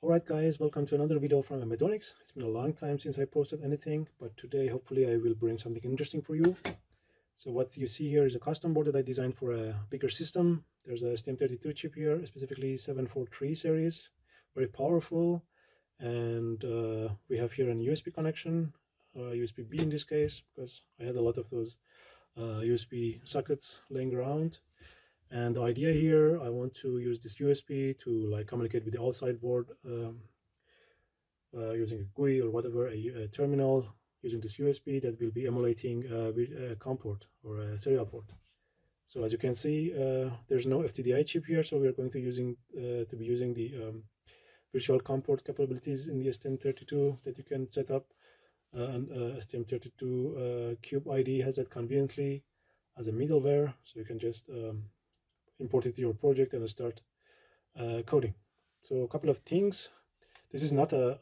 Alright guys, welcome to another video from Amedonics. It's been a long time since I posted anything, but today hopefully I will bring something interesting for you. So what you see here is a custom board that I designed for a bigger system. There's a STM32 chip here, specifically 743 series, very powerful. And we have here an USB connection, USB-B in this case, because I had a lot of those USB sockets laying around. And the idea here, I want to use this USB to like communicate with the outside board using a GUI or whatever, a terminal using this USB that will be emulating a COM port or a serial port. So as you can see, there's no FTDI chip here, so we're going to be using the virtual COM port capabilities in the STM32 that you can set up. And STM32 CubeIDE has that conveniently as a middleware, so you can just import it to your project and start coding. So a couple of things. This is not a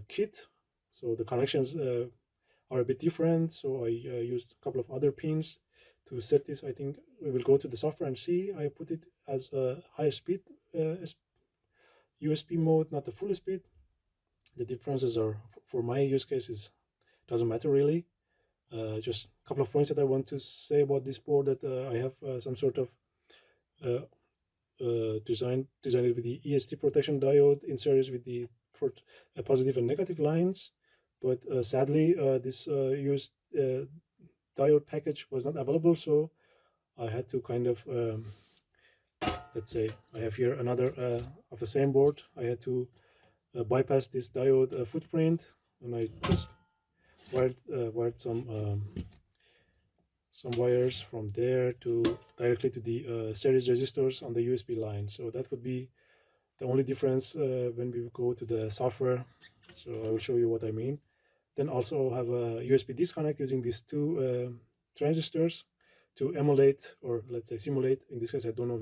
kit, so the connections are a bit different. So I used a couple of other pins to set this. I think we will go to the software and see. I put it as a high speed USB mode, not the full speed. The differences are, for my use cases, doesn't matter really. Just a couple of points that I want to say about this board, that I have some sort of designed it with the EST protection diode in series with the positive and negative lines, but sadly this used diode package was not available, so I had to kind of let's say I have here another of the same board. I had to bypass this diode footprint, and I just wired some wires from there to directly to the series resistors on the USB line. So that would be the only difference when we go to the software. So I will show you what I mean. Then also have a USB disconnect using these two transistors to emulate, or let's say simulate. In this case, I don't know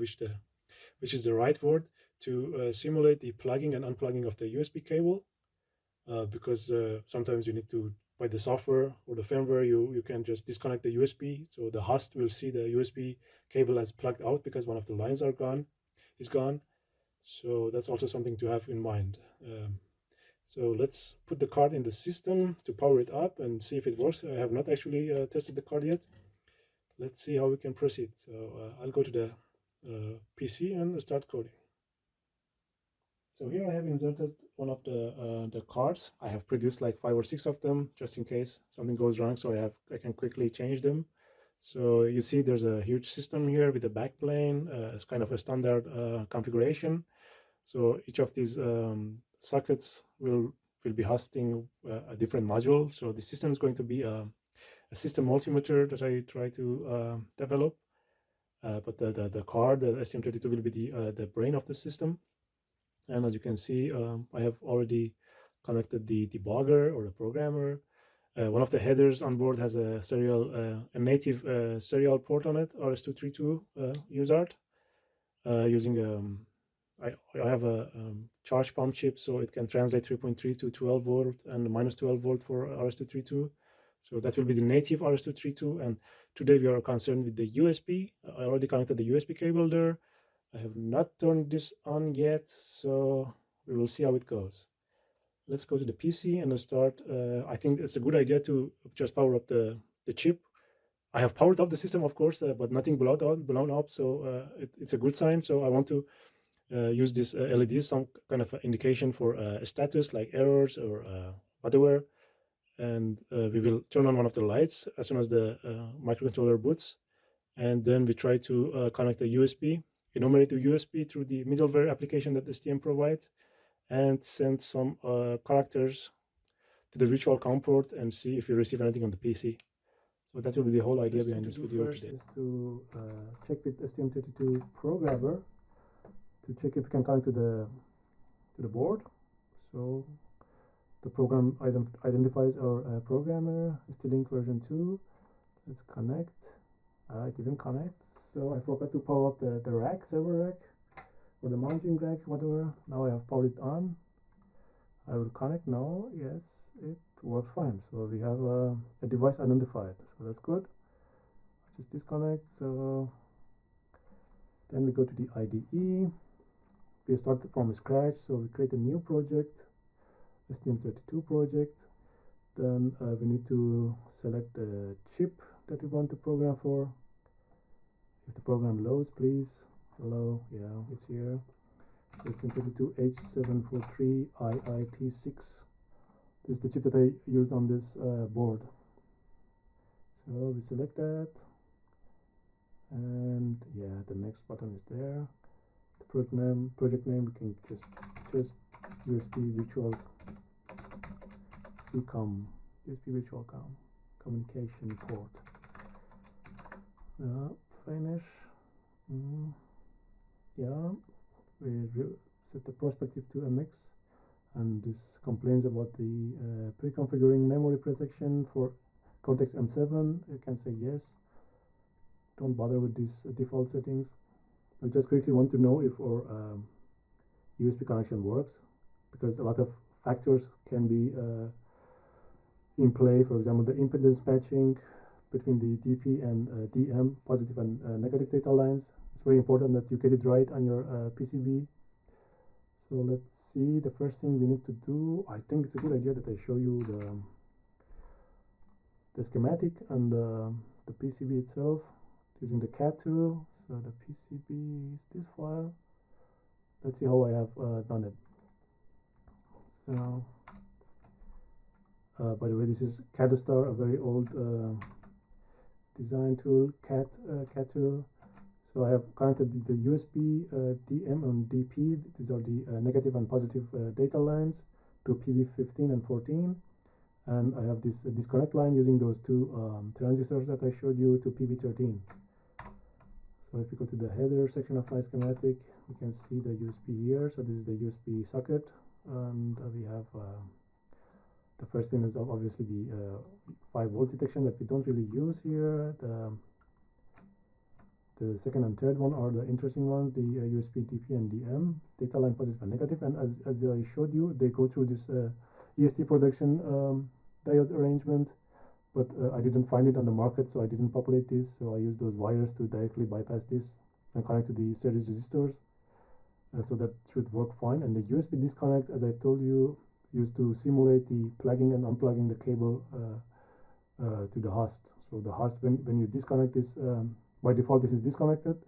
which is the right word, to simulate the plugging and unplugging of the USB cable, because sometimes you need to, by the software or the firmware, you can just disconnect the USB, so the host will see the USB cable as plugged out because one of the lines is gone. So that's also something to have in mind. So let's put the card in the system to power it up and see if it works. I have not actually tested the card yet. Let's see how we can proceed. So I'll go to the PC and start coding. So here I have inserted one of the cards. I have produced like 5 or 6 of them just in case something goes wrong, so I can quickly change them. So you see there's a huge system here with a backplane. It's kind of a standard configuration. So each of these sockets will be hosting a different module. So the system is going to be a system multimeter that I try to develop. But the card, the STM32, will be the brain of the system. And as you can see, I have already connected the debugger or the programmer. One of the headers on board has a native serial port on it, RS232 USART, using I have a charge pump chip, so it can translate 3.3 to 12 volt and minus 12 volt for RS232. So that will be the native RS232. And today we are concerned with the USB. I already connected the USB cable there. I have not turned this on yet, so we will see how it goes. Let's go to the PC and start. I think it's a good idea to just power up the chip. I have powered up the system, of course, but nothing blown up, so it's a good sign. So I want to use this LED, some kind of indication for status like errors or whatever. And we will turn on one of the lights as soon as the microcontroller boots. And then we try to connect the USB, enumerate the USB through the middleware application that STM provides, and send some characters to the virtual COM port and see if we receive anything on the PC. So that will be the whole idea behind this video today. Is to check with STM32 programmer to check if we can connect to the board. So the program identifies our programmer, ST-Link version 2. Let's connect. It didn't connect, so I forgot to power up the rack, server rack, or the mounting rack, whatever. Now I have powered it on. I will connect now. Yes, it works fine. So we have a device identified, so that's good. Just disconnect. So then we go to the IDE, we start from scratch, so we create a new project, STM32 project. Then we need to select the chip that we want to program for. If the program loads, please. Hello, yeah, it's here. STM32H743IIT6. This is the chip that I used on this board. So we select that, and yeah, the next button is there. The project name we can just USB virtual com communication port. Finish. Yeah, we set the perspective to MX, and this complains about the pre-configuring memory protection for Cortex M7. You can say yes. Don't bother with these default settings. We just quickly want to know if our USB connection works, because a lot of factors can be in play. For example, the impedance matching between the DP and DM, positive and negative data lines. It's very important that you get it right on your PCB. So let's see, the first thing we need to do, I think it's a good idea that I show you the schematic and the PCB itself using the CAD tool. So the PCB is this file. Let's see how I have done it. So by the way, this is CADstar, a very old design tool, CAD tool. So I have connected the USB DM and DP. These are the negative and positive data lines to PB15 and 14. And I have this disconnect line using those two transistors that I showed you to PB13. So if you go to the header section of my schematic, we can see the USB here. So this is the USB socket, and we have the first pin is obviously the 5-volt detection that we don't really use here. The second and third one are the interesting ones, the USB DP and DM, data line positive and negative. And as I showed you, they go through this EST production diode arrangement, but I didn't find it on the market, so I didn't populate this. So I used those wires to directly bypass this and connect to the series resistors. So that should work fine. And the USB disconnect, as I told you, used to simulate the plugging and unplugging the cable to the host. So the host, when you disconnect this, by default this is disconnected,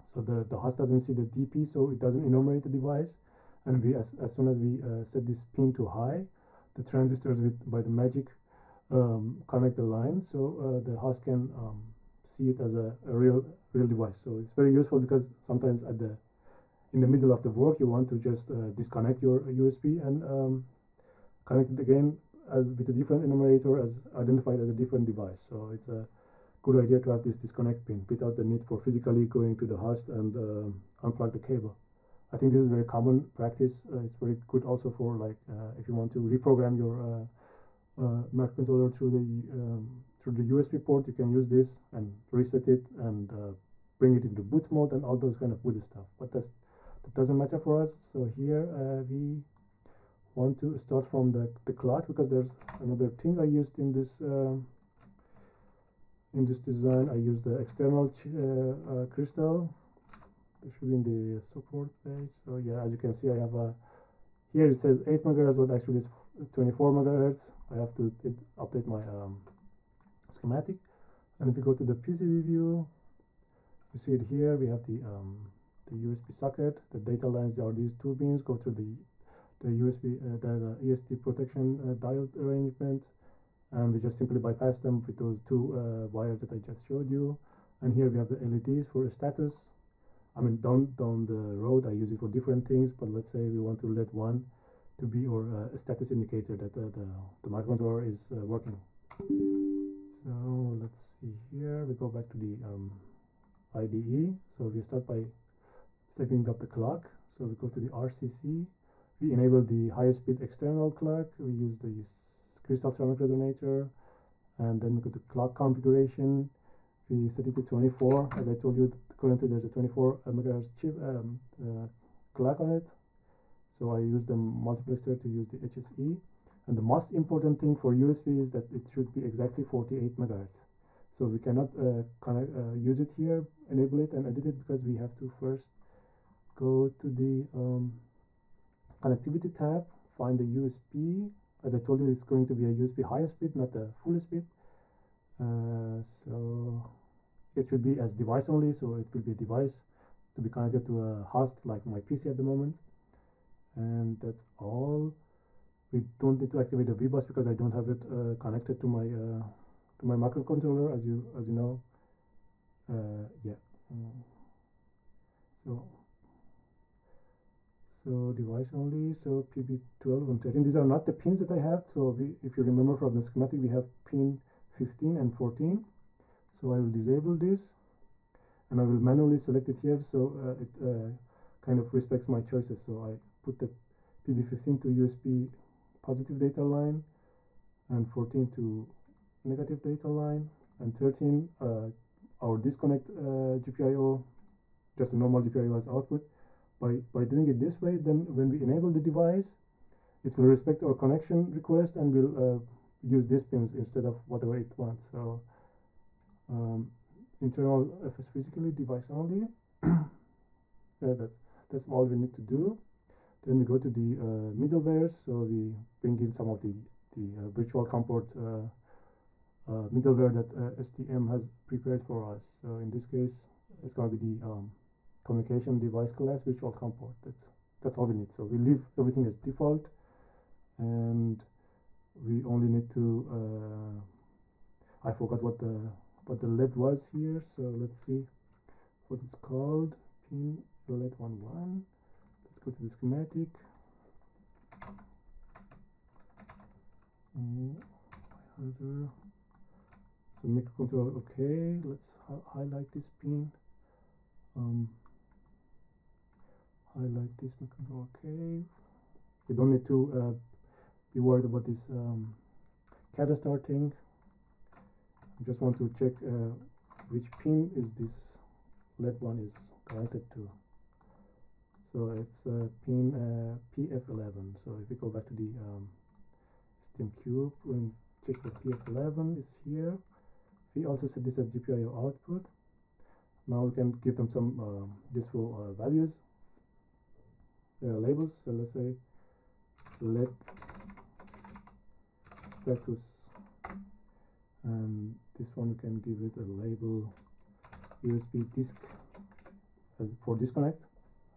so the host doesn't see the DP, so it doesn't enumerate the device. And we, as soon as we set this pin to high, the transistors by the magic connect the line, so the host can see it as a real device. So it's very useful, because sometimes in the middle of the work you want to just disconnect your USB and connect it again with a different enumerator as identified as a different device. So it's a good idea to have this disconnect pin without the need for physically going to the host and unplug the cable. I think this is very common practice. It's very good also for if you want to reprogram your microcontroller through the USB port, you can use this and reset it and bring it into boot mode and all those kind of good stuff. But that doesn't matter for us. So here we want to start from the clock, because there's another thing I used in this design. I used the external crystal. It should be in the support page. So yeah, as you can see, I have here it says 8 megahertz, but actually it's 24 megahertz. I have to update my schematic. And if you go to the PCB view, you see it here. We have the USB socket. The data lines are these two pins, go to the USB the EST protection diode arrangement, and we just simply bypass them with those two wires that I just showed you. And here we have the LEDs for status. I mean, down the road I use it for different things, but let's say we want to let one to be our status indicator that the microcontroller is working. So let's see here. We go back to the IDE. So we start by setting up the clock. So we go to the RCC. We enable the highest speed external clock. We use the crystal ceramic resonator, and then we go to clock configuration. We set it to 24. As I told you, currently there's a 24 megahertz chip clock on it. So I use the multiplexer to use the HSE. And the most important thing for USB is that it should be exactly 48 megahertz. So we cannot use it here, enable it and edit it, because we have to first go to the connectivity tab, find the USB. As I told you, it's going to be a USB higher speed, not a full speed. So it should be as device only, so it will be a device to be connected to a host like my PC at the moment. And that's all. We don't need to activate the VBus because I don't have it connected to my microcontroller, as you know. Yeah. So device only. So PB12 and 13. These are not the pins that I have. So if you remember from the schematic, we have pin 15 and 14. So I will disable this, and I will manually select it here. So it kind of respects my choices. So I put the PB15 to USB positive data line, and 14 to negative data line, and 13 our disconnect GPIO, just a normal GPIO as output. By doing it this way, then when we enable the device, it will respect our connection request and will use these pins instead of whatever it wants. So internal FS physically, device only. That's all we need to do. Then we go to the middleware. So we bring in some of the virtual COM port middleware that STM has prepared for us. So in this case, it's going to be the communication device class virtual COM port. That's all we need. So we leave everything as default, and we only need to I forgot what the LED was here, so let's see what it's called. Pin LED 11. Let's go to the schematic. So microcontroller, okay. Let's highlight this pin. Highlight this microcontroller, okay. You don't need to be worried about this CADA starting. I just want to check which pin is this LED one is connected to. So it's pin PF11. So if we go back to the STMCube and check the PF11 is here. We also set this as GPIO output. Now we can give them some useful values, labels. So let's say LED status, and this one we can give it a label USB disk as for disconnect.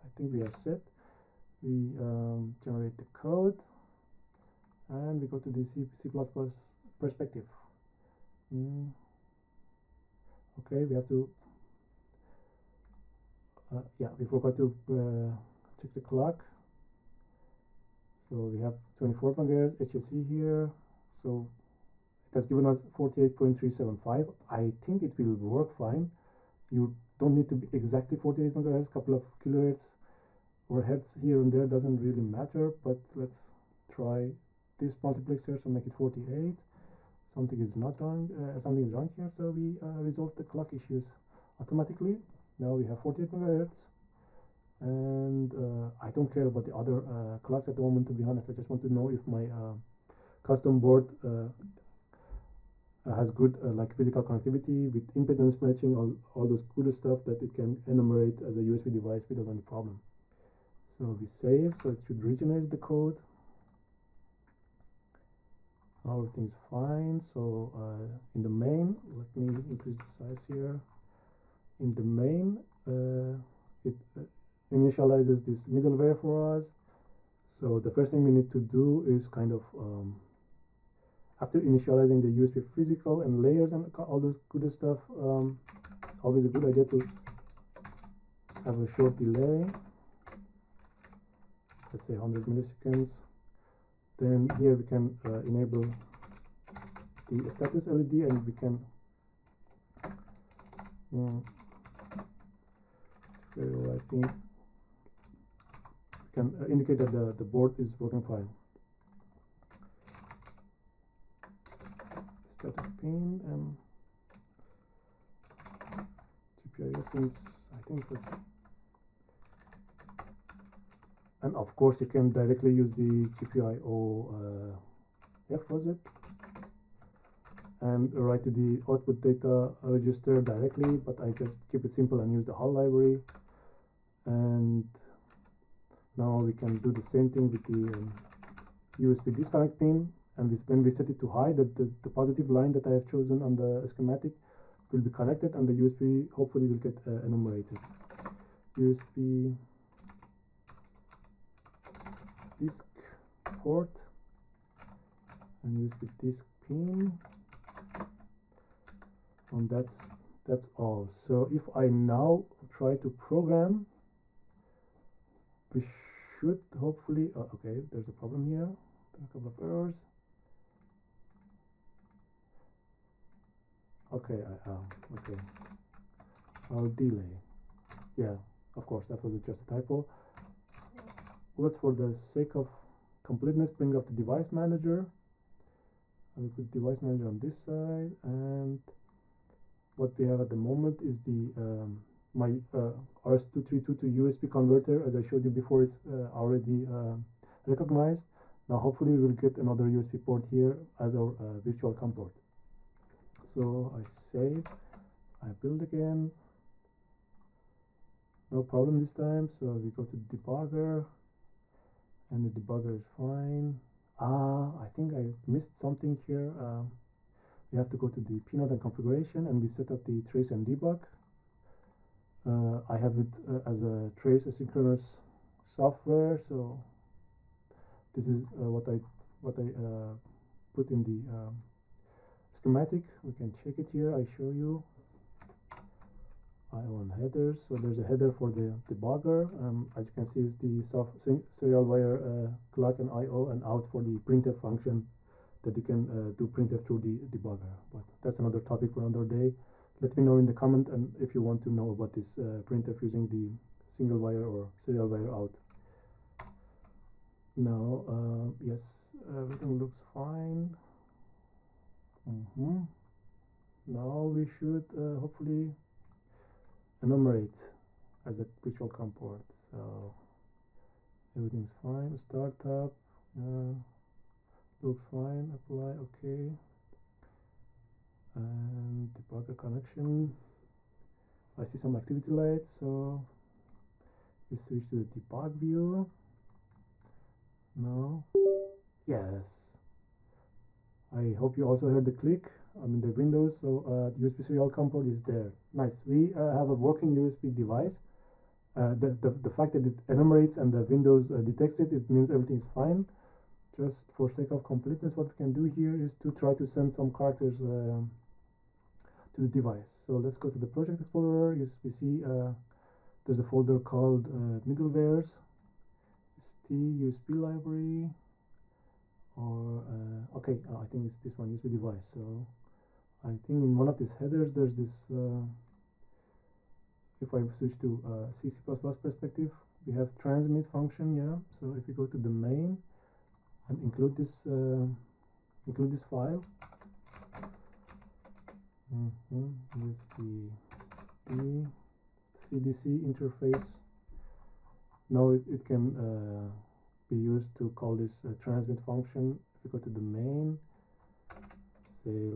I think we are set. We generate the code, and we go to the C++ perspective. Okay, we have to yeah, we forgot to check the clock. So we have 24 megahertz HSE here. So it has given us 48.375. I think it will work fine. You don't need to be exactly 48 megahertz, couple of kilohertz or hertz here and there doesn't really matter, but let's try this multiplexer, so make it 48. Something is not wrong, something is wrong here, so we resolve the clock issues automatically. Now we have 48 megahertz, and I don't care about the other clocks at the moment, to be honest. I just want to know if my custom board has good like physical connectivity with impedance matching, all those good stuff that it can enumerate as a USB device without any problem. So we save, so it should regenerate the code. Now everything's fine. So in the main, let me increase the size here. In the main, it initializes this middleware for us. So the first thing we need to do is kind of after initializing the USB physical and layers and all those good stuff, it's always a good idea to have a short delay. Let's say 100 milliseconds. Then here we can enable the status LED, and we can I think we can indicate that the board is working fine. Status pin and GPIO pins, I think that's. And of course you can directly use the GPIO F, was it? And write to the output data register directly, but I just keep it simple and use the HAL library. And Now we can do the same thing with the USB disconnect pin, and when we set it to high, the positive line that I have chosen on the schematic will be connected, and the USB hopefully will get enumerated. USB disk port and USB disk pin, and that's all. So if I now try to program, we should hopefully okay, there's a problem here, a couple of errors. Okay, okay, I'll delay. Yeah, of course, that was just a typo. Let's, for the sake of completeness, bring up the device manager. I'll put device manager on this side, and what we have at the moment is the my RS-232 to USB converter. As I showed you before, it's already recognized. Now hopefully we'll get another USB port here as our virtual COM port. So I save, I build again, no problem this time. So we go to debugger, and the debugger is fine. I think I missed something here. We have to go to the pinode and configuration, and we set up the trace and debug. I have it as a trace asynchronous software, so this is what I put in the schematic. We can check it here. I show you I1 headers. So there's a header for the debugger. As you can see, is the serial wire clock and IO, and out for the printf function that you can do printf through the debugger. But that's another topic for another day. Let me know in the comment, and if you want to know about this printf using the single wire or serial wire out. Now, yes, everything looks fine. Now we should hopefully enumerate as a virtual COM port. So everything's fine. Startup looks fine. Apply, okay. And debugger connection. I see some activity lights, so we switch to the debug view. No, yes. I hope you also heard the click. I'm in the Windows, so the USB serial COM port is there. Nice. We have a working USB device. The fact that it enumerates and the Windows detects it, it means everything's fine. Just for sake of completeness, what we can do here is to try to send some characters to the device. So let's go to the Project Explorer. We see there's a folder called middlewares, USB library, or okay, I think it's this one, USB device. So I think in one of these headers there's this, if I switch to C++ perspective, we have transmit function. Yeah, so if you go to the main and include this file, USB CDC interface. Now it can be used to call this transmit function. If you go to the main, say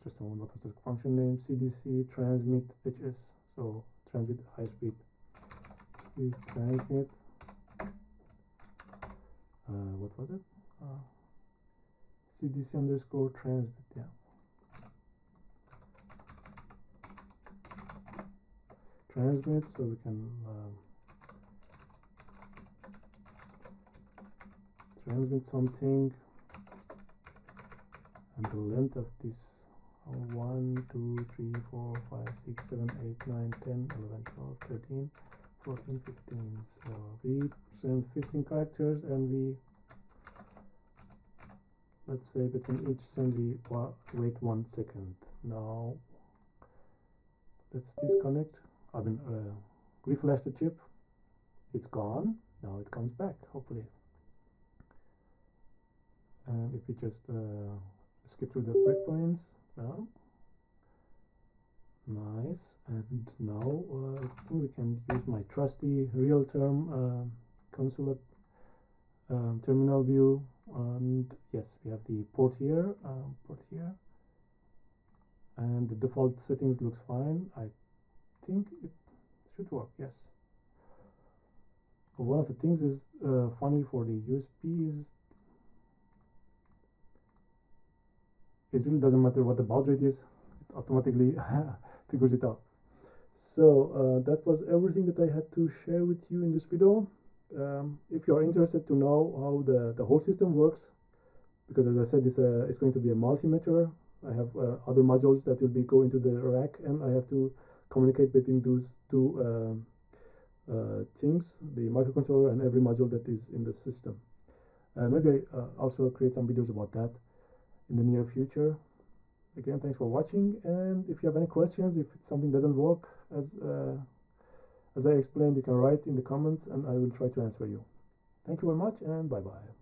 just a moment, what was the function name? CDC transmit HS. So transmit high speed. Transmit. What was it? CDC underscore transmit. Yeah. Transmit, so we can transmit something, and the length of this 1, 2, 3, 4, 5, 6, 7, 8, 9, 10, 11, 12, 13, 14, 15. So we send 15 characters, and we, let's say between each send we wait 1 second. Now let's disconnect. I mean, reflash the chip. It's gone. Now it comes back, hopefully. And if we just skip through the breakpoints, well, nice. And now I think we can use my trusty real-term console terminal view. And yes, we have the port here, and the default settings looks fine. I think it should work. Yes. one of the things is funny for the USB is it really doesn't matter what the baud rate is, it automatically figures it out. So that was everything that I had to share with you in this video. If you are interested to know how the whole system works, because as I said, it's going to be a multimeter. I have other modules that will be going to the rack, and I have to communicate between those two things, the microcontroller and every module that is in the system. Maybe I also create some videos about that in the near future. Again, thanks for watching, and if you have any questions, if something doesn't work as I explained, you can write in the comments and I will try to answer you. Thank you very much, and bye bye.